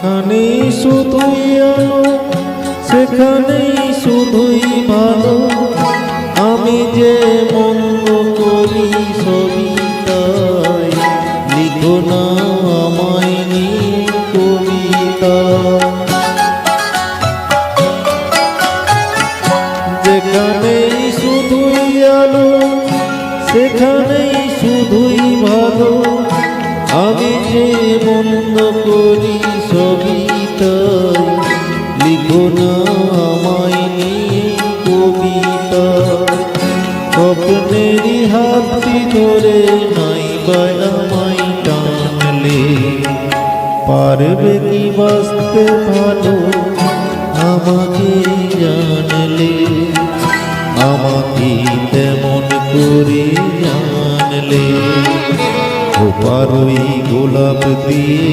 যেখানেই শুধুই আলো সেখানেই শুধুই ভালো। আমি যে মন্দ করি সবই তাই, লিখো না আমায় নিয়ে কবিতা। যেখানেই শুধুই আলো সেখানেই শুধুই ভালো। আমি যে মন্দ করি সবই তাই, লিখো না আমায় নিয়ে কবিতা। স্বপ্নেরই হাতটি ধরে নাই বা আমায় টানলে, পারবে কি বাঁচতে ভালো আমাকে জানলে। আমাকে তেমন করে জানলে, ও পারই গোলাপ দিয়ে